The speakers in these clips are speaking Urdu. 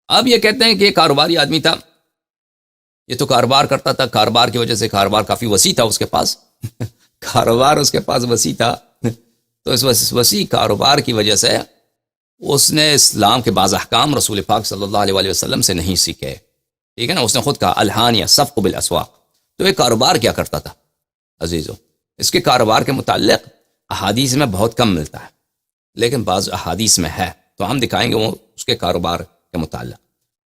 اب یہ کہتے ہیں کہ یہ کاروباری آدمی تھا، یہ تو کاروبار کرتا تھا، کاروبار کی وجہ سے کاروبار کافی وسیع تھا اس کے پاس کاروبار اس کے پاس وسیع تھا تو اس وسیع کاروبار کی وجہ سے اس نے اسلام کے بعض احکام رسول پاک صلی اللہ علیہ وسلم سے نہیں سیکھے، ٹھیک ہے نا. اس نے خود کہا الحانیہ صفق بالاسواق. تو یہ کاروبار کیا کرتا تھا عزیزو؟ اس کے کاروبار کے متعلق احادیث میں بہت کم ملتا ہے، لیکن بعض احادیث میں ہے، تو ہم دکھائیں گے وہ اس کے کاروبار کے متعلق.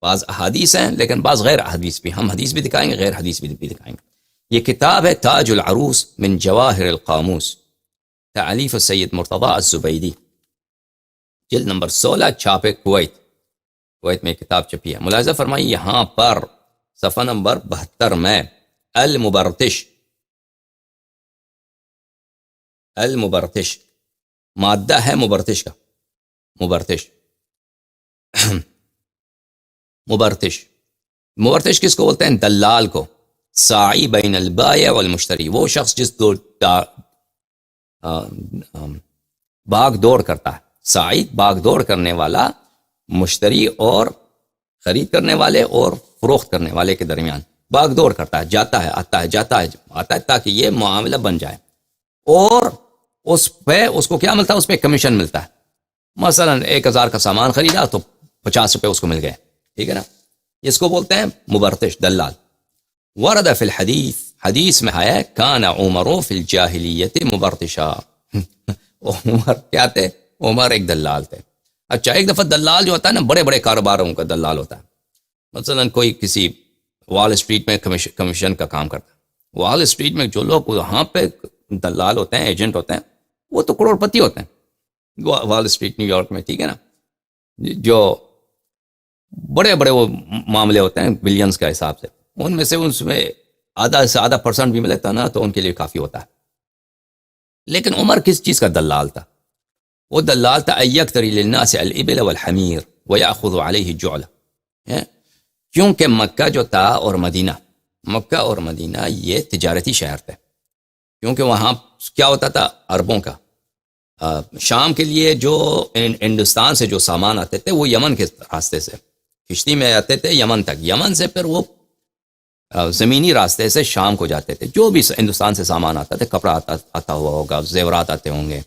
بعض احادیث ہیں لیکن بعض غیر احادیث بھی، ہم حدیث بھی دکھائیں گے، غیر حدیث بھی دکھائیں گے. یہ کتاب ہے تاج العروس من جواہر القاموس، تالیف سید مرتضی الزبیدی، جلد نمبر 16، چھاپے کویت میں کتاب چھپی ہے. ملاحظہ فرمائیے یہاں پر صفحہ نمبر 72 میں المبرتش مادہ ہے مبرتش کا، مبرتش کس کو بولتے ہیں؟ دلال کو. ساعی بین البائع والمشتری، وہ شخص جس باغ دوڑ کرتا ہے، ساعی باغ دوڑ کرنے والا، مشتری اور خرید کرنے والے اور فروخت کرنے والے کے درمیان باغ دوڑ کرتا ہے، جاتا ہے آتا ہے تاکہ یہ معاملہ بن جائے. اور اس پہ اس کو کیا ملتا ہے؟ اس پہ کمیشن ملتا ہے. مثلا 1000 کا سامان خریدا تو 50 روپے اس کو مل گئے، ٹھیک ہے نا. اس کو بولتے ہیں مبرتش، دلال. ورد فی الحدیث، حدیث میں آیا ہے کان عمر فی الجاہلیت مبرتشا عمر کیا تھے؟ عمر ایک دلال تھے. اچھا، ایک دفعہ دلال جو ہوتا ہے نا، بڑے بڑے کاروباروں کا دلال ہوتا ہے. مثلا کوئی کسی وال اسٹریٹ میں کمیشن کا کام کرتا ہے. وال اسٹریٹ میں جو لوگ وہاں پہ دلال ہوتے ہیں، ایجنٹ ہوتے ہیں، وہ تو کروڑ پتی ہوتے ہیں وال اسٹریٹ نیو یارک میں، ٹھیک ہے نا. جو بڑے بڑے وہ معاملے ہوتے ہیں بلینز کا حساب سے، ان میں سے آدھا سے آدھا % بھی ملتا نا تو ان کے لیے کافی ہوتا ہے. لیکن عمر کس چیز کا دلال تھا؟ وہ دلال تھا ایکتری للناس الابل والحمیر ویأخذ علیہ جعلہ. کیونکہ مکہ جو تھا اور مکہ اور مدینہ یہ تجارتی شہر تھے، کیونکہ وہاں کیا ہوتا تھا؟ عربوں کا شام کے لیے جو ہندوستان سے جو سامان آتے تھے وہ یمن کے راستے سے کشتی میں آتے تھے یمن تک، یمن سے پھر وہ زمینی راستے سے شام کو جاتے تھے. جو بھی ہندوستان سے سامان آتا تھا، کپڑا آتا ہوا ہوگا، زیورات آتے ہوں گے،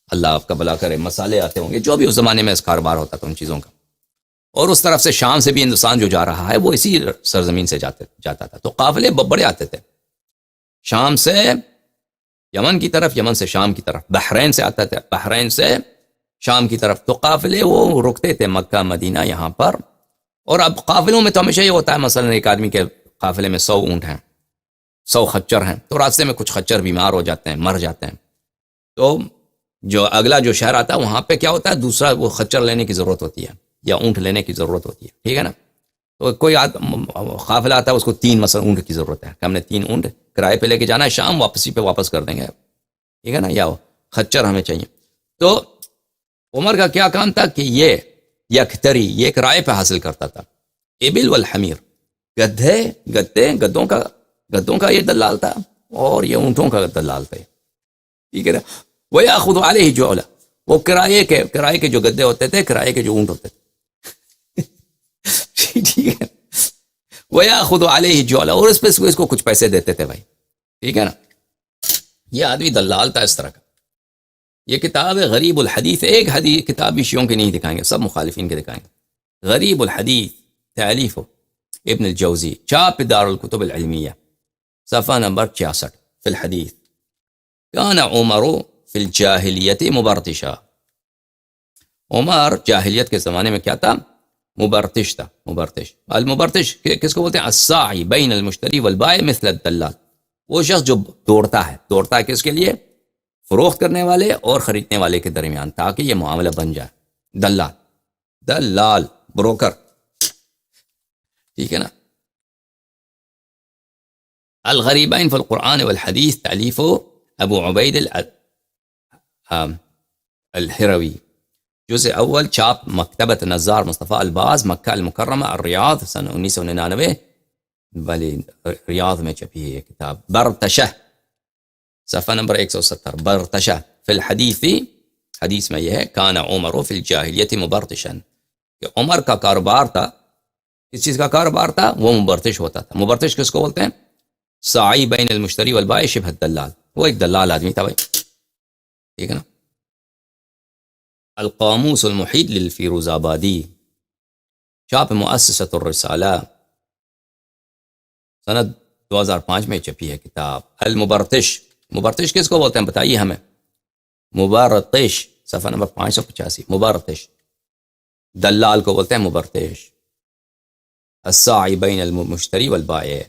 اللہ آپ کا بھلا کرے، مسالے آتے ہوں گے، جو بھی اس زمانے میں اس کاروبار ہوتا تھا ان چیزوں کا. اور اس طرف سے شام سے بھی ہندوستان جو جا رہا ہے وہ اسی سرزمین سے جاتا تھا. تو قافلے بڑے آتے تھے، شام سے یمن کی طرف، یمن سے شام کی طرف، بحرین سے آتا تھا، بحرین سے شام کی طرف. تو قافلے وہ رکتے تھے مکہ مدینہ یہاں پر. اور اب قافلوں میں تو ہمیشہ یہ ہوتا ہے، مثلا ایک آدمی کے قافلے میں 100 اونٹ ہیں، 100 خچر ہیں، تو راستے میں کچھ خچر بیمار ہو جاتے ہیں، مر جاتے ہیں، تو جو اگلا جو شہر آتا ہے وہاں پہ کیا ہوتا ہے؟ دوسرا وہ خچر لینے کی ضرورت ہوتی ہے یا اونٹ لینے کی ضرورت ہوتی ہے، ٹھیک ہے نا. تو کوئی قافلہ آتا ہے، اس کو 3 مثلا اونٹ کی ضرورت ہے، ہم نے 3 اونٹ کرائے پہ لے کے جانا ہے، شام واپسی پہ واپس کر دیں گے، ٹھیک ہے نا، یا خچر ہمیں چاہیے. تو عمر کا کیا کام تھا کہ یہ یکتری، یہ کرائے پہ حاصل کرتا تھا. ابل والحمیر، گدوں کا یہ دلال تھا اور یہ اونٹوں کا دلال تھا، ٹھیک ہے نا. وَيَأْخُذُ عَلَيْهِ جُعْلًا، وہ کرائے کے جو گدے ہوتے تھے، کرائے کے جو اونٹ ہوتے تھے ٹھیک ہے. وَيَأْخُذُ عَلَيْهِ جُعْلًا، اور اس پہ اس کو کچھ پیسے دیتے تھے بھائی، ٹھیک ہے نا. یہ آدمی دلال تھا اس طرح کا. یہ کتاب ہے غریب الحدیث. ایک حدیث کتاب بھی شیعوں کے نہیں دکھائیں گے، سب مخالفین کے دکھائیں گے. غریب الحدیث تالیف ابن الجوزی، چاپ دار الکتب العلمیہ، صفحہ نمبر 66. فی الحدیث کان عمر فی الجاہلیت مبرتشا، عمر جاہلیت کے زمانے میں کیا تھا؟ مبرتش تھا. المبرتش کس کو بولتے ہیں؟ الساعی بین المشتری والبائع مثل الدلال، وہ شخص جو دوڑتا ہے کس کے لیے؟ فروخت کرنے والے اور خریدنے والے کے درمیان، تاکہ یہ معاملہ بن جائے. دلال بروکر، ٹھیک ہے نا. الغریبین فی القرآن والحدیث، تالیف ابو عبید الہروی، جزء اول، چھاپ مکتبۃ نزار مصطفیٰ الباز، مکہ المکرمہ، الریاض، سن 1999، بلی ریاض میں چھپی ہے یہ کتاب. برتشہ، صفحہ نمبر 170. برتشہ فی الحدیث، حدیث میں یہ ہے کان عمر فی الجاہلیت مبرتشا، کہ عمر کا کاروبار تھا اس چیز کا کاروبار تھا وہ مبرتش ہوتا تھا. مبرتش کس کو بولتے ہیں؟ سائی بین المشتری والبائع شبہ الدلال، وہ ایک دلال آدمی تھا بھائی، ٹھیک ہے نا. القاموس المحیط للفیروز آبادی، چھاپ مؤسسۃ الرسالہ، سند 2005 میں چھپی ہے کتاب. المبرتش، مبرتش کس کو بولتے ہیں بتائیے ہمیں؟ مبرتش صفحہ نمبر 585. مبرتش دلال کو بولتے ہیں مبرتش. الساعی بین المشتری والبائع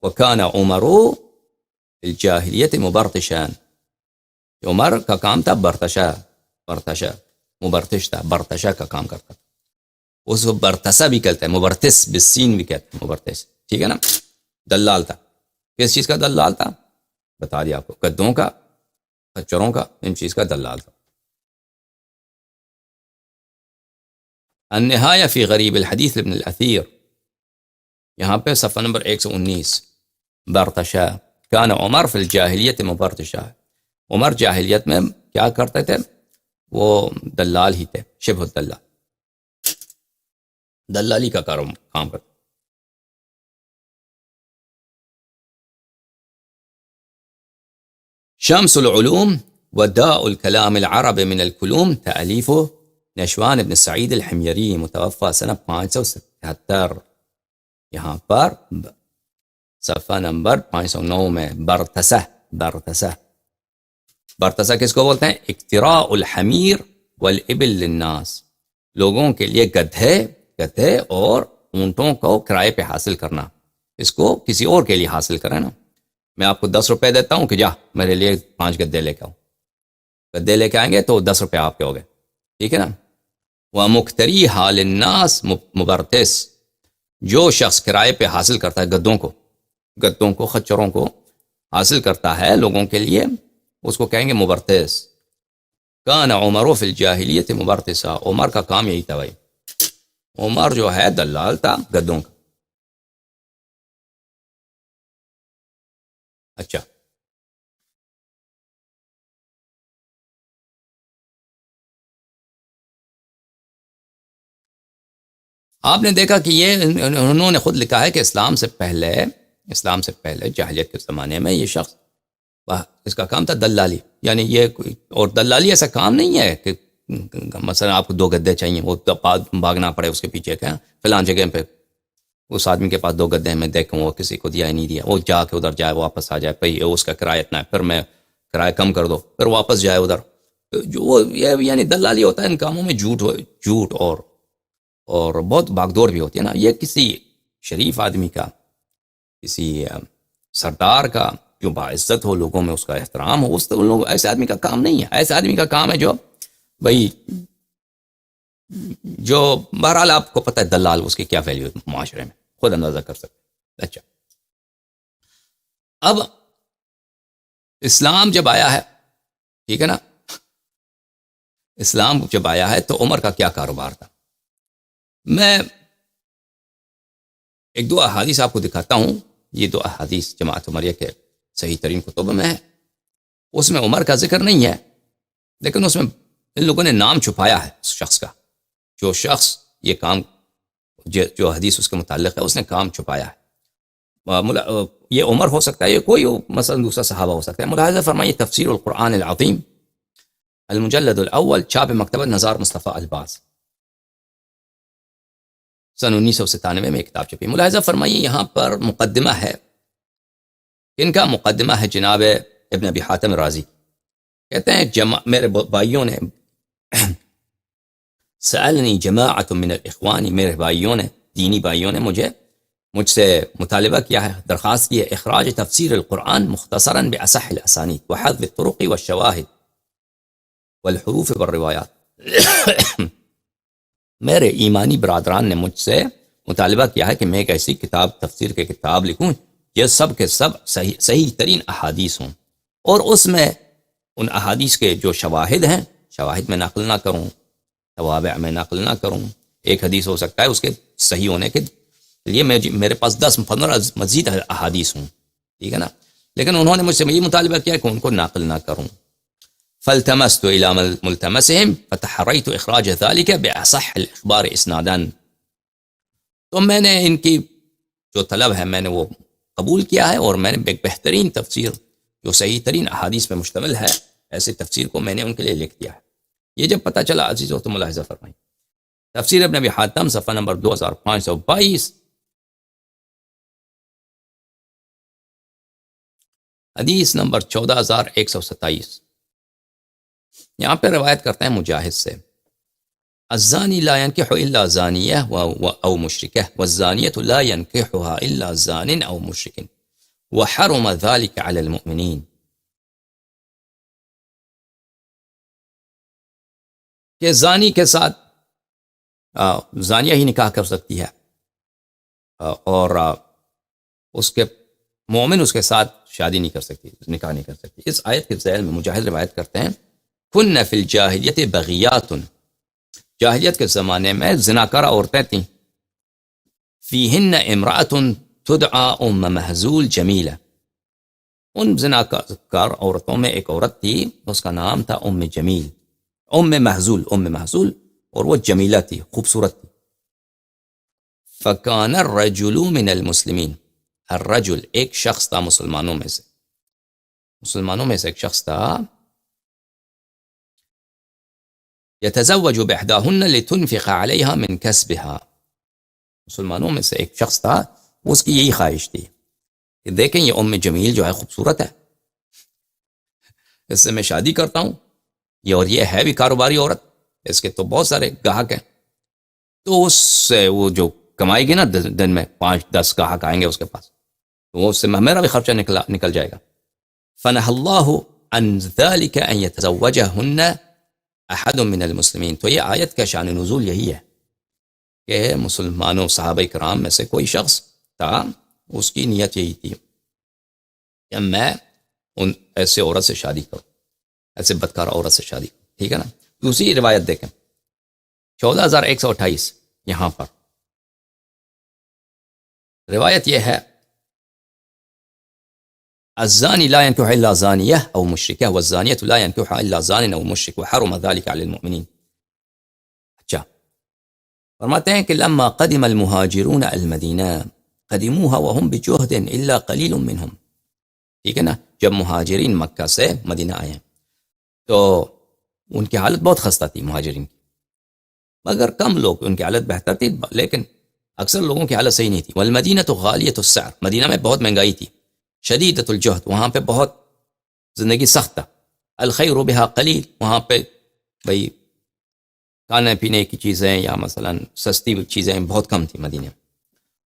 وکان عمر الجاہلیت مبرتشا، عمر کا کام تھا برتشا، برتشا مبرتش تھا، برتشا کا کام کرتا تھا. اس کو برتسا بھی کہتے ہیں، مبرتس بالسین بھی کہتے ہیں، مبرتس، ٹھیک ہے نا. دلال تھا. کس چیز کا دلال تھا؟ بتا دیا آپ کو، گدوں کا، خچروں کا، ان چیز کا دلال تھا. النہایہ فی غریب الحدیث ابن الاثیر، یہاں پہ صفحہ نمبر 119. برتشا کان عمر فی الجاہلیت مبرتشا، عمر جاہلیت میں کیا کرتے تھے؟ وہ دلال ہی تھے، شبہ الدلال، دلالی کا کام کرتے. شمس العلوم وداء الكلام العرب من الكلوم، تألیف نشوان ابن سعید الحمیری، متوفى سنہ 577. یہاں پر صفحہ نمبر 509 میں برتسہ، برتسہ، برتسہ کس کو بولتے ہیں؟ اقتراء الحمیر والابل للناس، لوگوں کے لیے گدھے اور اونٹوں کو کرائے پہ حاصل کرنا. اس کو کسی اور کے لیے حاصل کریں نا. میں آپ کو 10 روپے دیتا ہوں کہ جا میرے لیے 5 گدھے لے کے آؤ، گدھے لے کے آئیں گے تو 10 روپے آپ کے ہو گئے، ٹھیک ہے نا. ومقتری حال الناس مبرتس، جو شخص کرائے پہ حاصل کرتا ہے گدوں کو، خچروں کو حاصل کرتا ہے لوگوں کے لیے، اس کو کہیں گے مبرتس. کان عمر فی الجاہلیت مبرتسا، عمر کا کام یہی تھا بھائی، عمر جو ہے دلال تھا گدوں کا. اچھا، آپ نے دیکھا کہ یہ انہوں نے خود لکھا ہے کہ اسلام سے پہلے جاہلیت کے زمانے میں یہ شخص، اس کا کام تھا دلالی. یعنی یہ کوئی اور دلالی ایسا کام نہیں ہے کہ مثلا آپ کو 2 گدھے چاہیے، وہ بھاگنا پڑے اس کے پیچھے، کہ فلان جگہ پہ اس آدمی کے پاس 2 گدھے ہیں، میں دیکھوں وہ کسی کو دیا ہی نہیں دیا، وہ جا کے ادھر جائے واپس آ جائے، بھئی اس کا کرایہ اتنا ہے، پھر میں کرایہ کم کر دو، پھر واپس جائے ادھر. جو وہ یعنی دلالی ہوتا ہے ان کاموں میں، جھوٹ اور بہت باغ دوڑ بھی ہوتی ہے نا. یہ کسی شریف آدمی کا، کسی سردار کا جو باعزت ہو، لوگوں میں اس کا احترام ہو، ان لوگوں ایسے آدمی کا کام نہیں ہے. ایسے آدمی کا کام ہے جو بھئی، جو بہرحال آپ کو پتہ ہے دلال اس کی کیا ویلیو ہے معاشرے میں، خود اندازہ کر سکتے. اچھا، اب اسلام جب آیا ہے، ٹھیک ہے نا، اسلام جب آیا ہے تو عمر کا کیا کاروبار تھا؟ میں 1-2 احادیث آپ کو دکھاتا ہوں. یہ 2 احادیث جماعت عمریہ کے صحیح ترین کتب میں ہے. اس میں عمر کا ذکر نہیں ہے، لیکن اس میں ان لوگوں نے نام چھپایا ہے اس شخص کا. جو شخص یہ کام، جو حدیث اس کے متعلق ہے، اس نے کام چھپایا ہے. یہ عمر ہو سکتا ہے، یہ کوئی مثلا دوسرا صحابہ ہو سکتا ہے. ملاحظہ فرمائیے تفسیر القرآن العظیم، المجلد الاول، چھاپ مکتبہ نزار مصطفیٰ الباز، سن 1997 میں کتاب چھپی. ملاحظہ فرمائیے یہاں پر مقدمہ ہے، ان کا مقدمہ ہے جناب ابن ابی حاتم رازی. کہتے ہیں میرے بھائیوں نے سألنی جماعت من الاخوان، میرے بھائیوں نے، دینی بھائیوں نے مجھ سے مطالبہ کیا ہے، درخواست کی ہے، اخراج تفسیر القرآن مختصرا باصح الاسانید وحذف الطرق والشواہد والحروف والروایات. میرے ایمانی برادران نے مجھ سے مطالبہ کیا ہے کہ میں ایک ایسی کتاب، تفسیر کی کتاب لکھوں یہ سب کے سب صحیح ترین احادیث ہوں، اور اس میں ان احادیث کے جو شواہد ہیں، شواہد میں نقل نہ کروں، توابع میں نقل نہ کروں. ایک حدیث ہو سکتا ہے اس کے صحیح ہونے کے لیے میرے پاس 10-15 مزید احادیث ہوں، ٹھیک ہے نا، لیکن انہوں نے مجھ سے یہ مطالبہ کیا کہ ان کو نقل نہ کروں. فالتمست الى ملتمسهم فتحريت اخراج ذلك باصح الاخبار اسنادا. تو میں نے ان کی جو طلب ہے میں نے وہ قبول کیا ہے، اور میں نے ایک بہترین تفسیر جو صحیح ترین احادیث پہ مشتمل ہے، ایسی تفسیر کو میں نے ان کے لیے لکھ دیا ہے۔ یہ جب پتہ چلا عزیزو تو ملاحظہ فرمائیں، تفسیر ابن ابی حاتم صفحہ نمبر 2522، حدیث نمبر 14127، یہاں پہ روایت کرتے ہیں مجاہد سے، الزانی لا ينكح الا زانیہ او مشرکہ والزانیۃ لا ينكحها الا زان او مشرک وحرم ذلك على المؤمنین، کہ زانی کے ساتھ زانیہ ہی نکاح کر سکتی ہے، اور اس کے مومن اس کے ساتھ شادی نہیں کر سکتی، نکاح نہیں کر سکتی۔ اس آیت کے ذیل میں مجاہد روایت کرتے ہیں، کن فی الجاہلیت بغیات، جاہلیت کے زمانے میں زناکار عورتیں تھیں، فیہن امرأۃ تدعا ام محزول جمیلہ، ان زناکار عورتوں میں ایک عورت تھی، اس کا نام تھا ام جمیل، ام محزول، اور وہ جمیلہ تھی، خوبصورت تھی۔ فکان الرجل من المسلمین، الرجل ایک شخص تھا مسلمانوں میں سے ایک شخص تھا، یتزوج بإحداہن لتنفق علیہا من کسبہا، مسلمانوں میں سے ایک شخص تھا، اس کی یہی خواہش تھی کہ دیکھیں یہ ام جمیل جو ہے خوبصورت ہے، اس سے میں شادی کرتا ہوں، اور یہ ہے بھی کاروباری عورت، اس کے تو بہت سارے گاہک ہیں، تو اس سے وہ جو کمائے گی نا دن میں 5-10 گاہک آئیں گے اس کے پاس، تو وہ اس سے میرا بھی خرچہ نکل جائے گا۔ فنہى اللہ عن ذلك ان يتزوجهن احد من المسلمین، تو یہ آیت کا شان نزول یہی ہے کہ مسلمانوں صحابہ کرام میں سے کوئی شخص تھا، اس کی نیت یہی تھی کہ میں ان ایسے عورت سے شادی کروں، ایسے بدکار عورت سے شادی کروں، ٹھیک ہے نا۔ دوسری روایت دیکھیں 14128، یہاں پر روایت یہ ہے، الزانی لا ينكح الا زانیہ او مشرکہ والزانیۃ لا ينكحها الا زان او مشرک وحرم ذلك على المؤمنین۔ اچھا، فرماتے ہیں کہ لما قدم المہاجرون المدینہ قدموها وهم بجہد الا قلیل منهم، ٹھیک ہے نا، جب مہاجرین مکہ سے مدینہ آئے تو ان کی حالت بہت خستہ تھی مہاجرین کی، مگر کم لوگ، ان کی حالت بہتر تھی لیکن اکثر لوگوں کی حالت صحیح نہیں تھی۔ والمدینہ غالیۃ السعر، مدینہ میں بہت مہنگائی تھی، شدیدۃ الجہد، وہاں پہ بہت زندگی سخت تھا، الخیر بہا قلیل، وہاں پہ بھئی کھانے پینے کی چیزیں یا مثلا سستی چیزیں بہت کم تھی مدینہ میں۔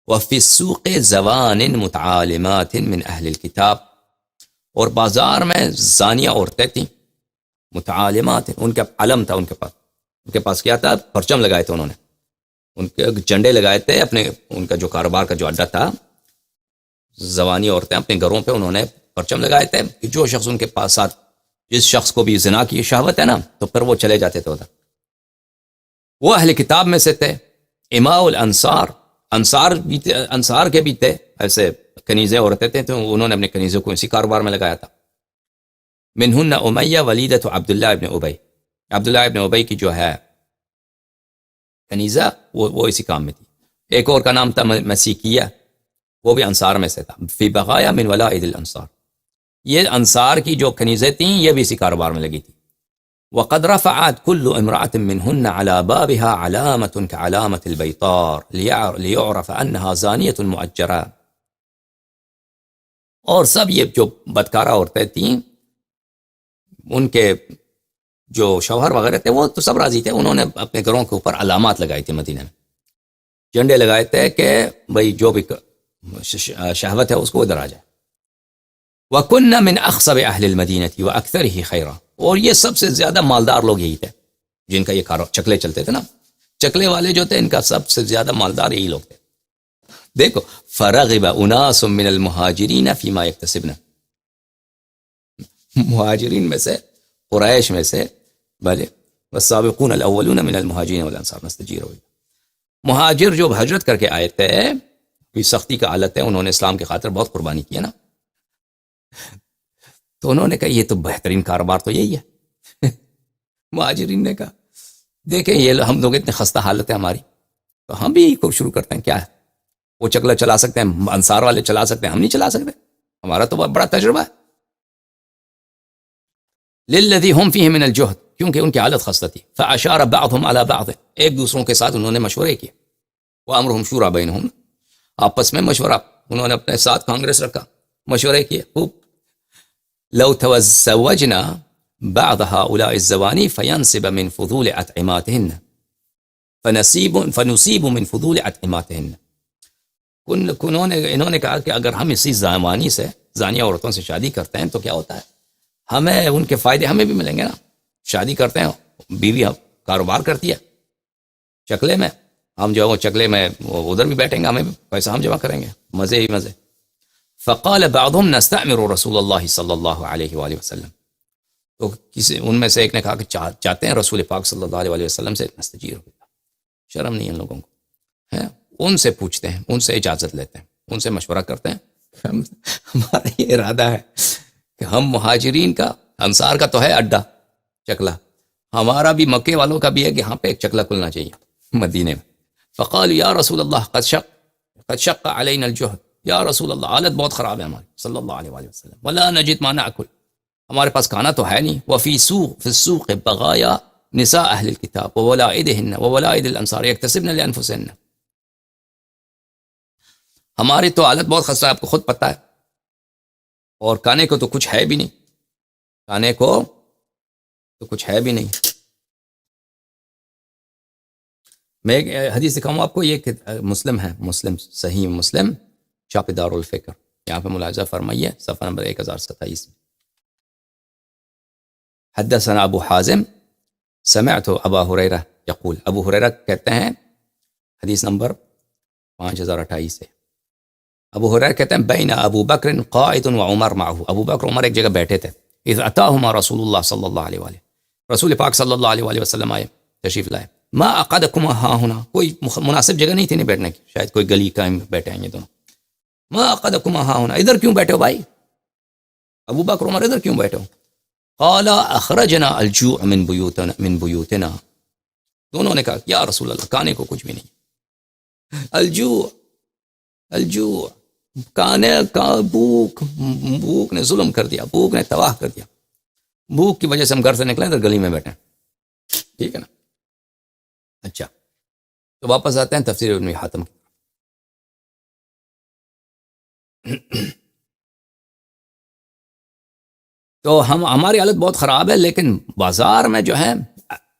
وفی السوق زوان متعالمات من اہل الکتاب، اور بازار میں زانیہ عورتیں تھیں، متعالمات، ان کا علم تھا، ان کے پاس کیا تھا، پرچم لگائے تھے انہوں نے، ان کے جھنڈے لگائے تھے اپنے، ان کا جو کاروبار کا جو اڈا تھا، زوانی عورتیں اپنے گھروں پہ انہوں نے پرچم لگائے تھے کہ جو شخص ان کے پاس ساتھ، جس شخص کو بھی زنا کی شہوت ہے نا، تو پھر وہ چلے جاتے تھے ادھر۔ وہ اہل کتاب میں سے تھے، اماء الانصار، انصار کے بھی تھے، ایسے کنیزیں عورتیں تھے، تو انہوں نے اپنے کنیزوں کو اسی کاروبار میں لگایا تھا۔ منہن امیہ ولیدۃ عبداللہ ابن ابی، عبداللہ ابن ابی کی جو ہے کنیزہ وہ اسی کام میں تھی۔ ایک اور کا نام تھا مسیکیہ، وہ بھی انصار میں سے تھا، فی بغایا من ولائد الانصار، یہ انصار کی جو کنیزیں تھیں یہ بھی اسی کاروبار میں لگی تھی۔ وقد رفعت كل امرأة منهن على بابها علامة كعلامة البيطار ليعرف أنها زانية مؤجرة، اور سب یہ جو بدکارہ عورتیں تھیں ان کے جو شوہر وغیرہ تھے وہ تو سب راضی تھے، انہوں نے اپنے گھروں کے اوپر علامات لگائی تھی، مدینہ میں جھنڈے لگائے تھے کہ بھئی جو بھی شہوت ہے اس کو ادھر آ جائے۔ وَكُنَّ مِنْ أَخْصَبِ أَهْلِ الْمَدِينَةِ وَأَكْثَرِهِ خَيْرًا، اور یہ سب سے زیادہ مالدار لوگ یہی تھے جن کا یہ چکلے چلتے تھے نا، چکلے والے جو تھے ان کا سب سے زیادہ مالدار یہی لوگ تھے۔ دیکھو، فَرَغِبَ أُنَاسٌ مِنَ الْمُهَاجِرِينَ فِي مَا يَكْتَسِبْنَ، مہاجرین میں سے، قریش میں سے، بھلے والسابقون الاولون من المہاجرین والانصار نستجیروا، مہاجر جو ہجرت کر کے آئے تھے، کوئی سختی کا حالت ہے، انہوں نے اسلام کی خاطر بہت قربانی کی ہے نا، تو انہوں نے کہا یہ تو بہترین کاروبار تو یہی ہے۔ مہاجرین نے کہا دیکھیں یہ ہم لوگ اتنے خستہ حالت ہے ہماری، تو ہم بھی کو شروع کرتے ہیں، کیا ہے وہ چکلا چلا سکتے ہیں، انصار والے چلا سکتے ہیں، ہم نہیں چلا سکتے، ہمارا تو بڑا تجربہ ہے. للذی ہم فیہ من الجہد، کیونکہ ان کی حالت خستہ تھی. فاشار بعضهم علی بعض، ایک دوسروں کے ساتھ انہوں نے مشورے کیے. وامرهم شورى بینہم، آپس میں مشورہ، انہوں نے اپنے ساتھ کانگریس رکھا، مشورے کیے خوب. لو تزوجنا بعض هؤلاء الزوانی فینصب من فضول اطعماتهن فنصیب من فضول اطعماتهن. انہوں نے کہا کہ اگر ہم اسی زمانی سے، زانیہ عورتوں سے شادی کرتے ہیں تو کیا ہوتا ہے، ہمیں ان کے فائدے ہمیں بھی ملیں گے نا. شادی کرتے ہیں، بیوی کاروبار کرتی ہے چکلے میں، ہم جو وہ چکلے میں ادھر بھی بیٹھیں گے، ہمیں بھی پیسہ ہم جمع کریں گے، مزے ہی مزے. فقال بعضهم نستعمر رسول اللہ صلی اللہ علیہ وآلہ وسلم، تو کسی ان میں سے ایک نے کہا کہ چاہتے ہیں رسول پاک صلی اللہ علیہ وسلم سے نستجیر ہو. شرم نہیں ان لوگوں کو ہے، ان سے پوچھتے ہیں، ان سے اجازت لیتے ہیں، ان سے مشورہ کرتے ہیں. ہمارا یہ ارادہ ہے کہ ہم مہاجرین کا، انصار کا تو ہے اڈا چکلا، ہمارا بھی مکے والوں کا بھی ہے کہ یہاں پہ ایک چکلا کھلنا چاہیے مدینے میں. فقال یا رسول اللہ قد شق علینا الجہد، یا رسول اللہ حالت بہت خراب ہے ہماری صلی اللہ علیہ وآلہ وسلم. ولا نجد ما ناکل، ہمارے پاس کھانا تو ہے نہیں. وفی السوق بغایا نساء اہل الکتاب وولائدہن وولائد الانصار یکتسبن لانفسہن. ہماری تو حالت بہت خستہ ہے، آپ کو خود پتہ ہے، اور کھانے کو تو کچھ ہے بھی نہیں، کھانے کو تو کچھ ہے بھی نہیں. میں ایک حدیث دکھاؤں آپ کو، یہ مسلم ہے، مسلم صحیح مسلم چاپ دار الفکر، یہاں پہ ملاحظہ فرمائیے صفحہ نمبر 1027. حدثنا ابو حازم سمعت ابا ہریرہ یقول، ابو ہریرہ کہتے ہیں، حدیث نمبر 5028 سے، ابو ہریرہ کہتے ہیں بین ابو بکر قائد و عمر معه، ابو بکر عمر ایک جگہ بیٹھے تھے. اذ اتاہما رسول اللہ صلی اللہ علیہ وآلہ، رسول پاک صلی اللہ علیہ وآلہ وسلم آئے، تشریف لائے. ما اقعدکما ہا ہونا، کوئی مناسب جگہ نہیں تھی نہیں بیٹھنے کی، شاید کوئی گلی کا بیٹھے ہیں یہ دونوں. ما اقعدکما ہا ہونا، ادھر کیوں بیٹھے ہو بھائی، ابو بکر عمر ادھر کیوں بیٹھے ہو. قال اخرجنا الجوع من بیوتنا، دونوں نے کہا یا رسول اللہ کھانے کو کچھ بھی نہیں، الجوع کھانے کا، بھوک نے ظلم کر دیا، بھوک نے تباہ کر دیا، بھوک کی وجہ سے ہم گھر سے نکلے ادھر گلی میں بیٹھے. ٹھیک ہے نا. اچھا تو واپس آتے ہیں تفسیر ابن حاتم کی. تو ہماری حالت بہت خراب ہے، لیکن بازار میں جو ہے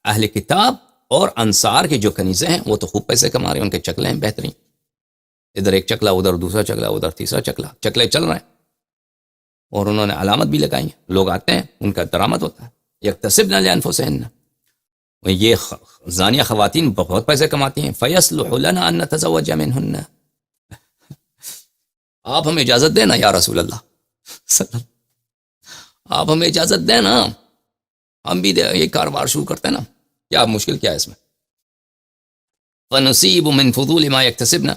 اہل کتاب اور انصار کے جو کنیزیں ہیں وہ تو خوب پیسے کما رہے ہیں، ان کے چکلے ہیں بہترین، ادھر ایک چکلا، ادھر دوسرا چکلا، ادھر تیسرا چکلا، چکلے چل رہے ہیں. اور انہوں نے علامت بھی لگائی ہیں، لوگ آتے ہیں ان کا درآمد ہوتا ہے. یکتسبن لانفسہن، یہ زانیہ خواتین بہت پیسے کماتی ہیں. فیصلح لنا ان نتزوج منہن، آپ ہمیں اجازت دیں نا یا رسول اللہ، آپ ہمیں اجازت دیں نا، ہم بھی یہ کاروبار شروع کرتے ہیں نا، کیا مشکل کیا ہے اس میں. فنصیب من فضول ما یکتسبن،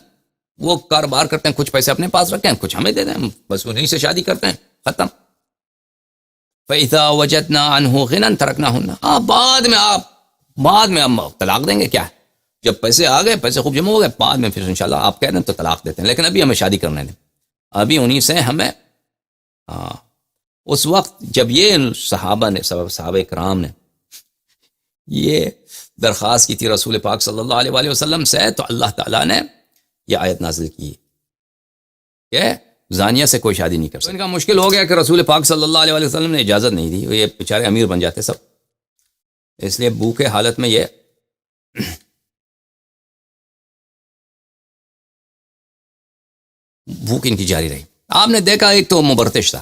وہ کاروبار کرتے ہیں، کچھ پیسے اپنے پاس رکھیں، کچھ ہمیں دے دیں، بس انہیں سے شادی کرتے ہیں، ختم. فَإِذَا وَجَدْنَا عَنْهُ غِنًا تَرَكْنَاهُنَّ، بعد میں ہم طلاق دیں گے. کیا ہے، جب پیسے آ گئے، پیسے خوب جمع ہو گئے، بعد میں پھر انشاءاللہ آپ کہہ دیں تو طلاق دیتے ہیں، لیکن ابھی ہمیں شادی کرنے دیں، ابھی انہی سے ہمیں. اس وقت جب یہ صحابہ کرام نے یہ درخواست کی تھی رسول پاک صلی اللہ علیہ وآلہ وسلم سے، تو اللہ تعالیٰ نے یہ آیت نازل کی کہ زانیہ سے کوئی شادی نہیں کر سکتا. ان کا مشکل ہو گیا کہ رسول پاک صلی اللہ علیہ وآلہ وسلم نے اجازت نہیں دی، یہ بیچارے امیر بن جاتے سب، اس لیے بھوکے حالت میں یہ بھوک ان کی جاری رہی. آپ نے دیکھا ایک تو مبرتش تھا،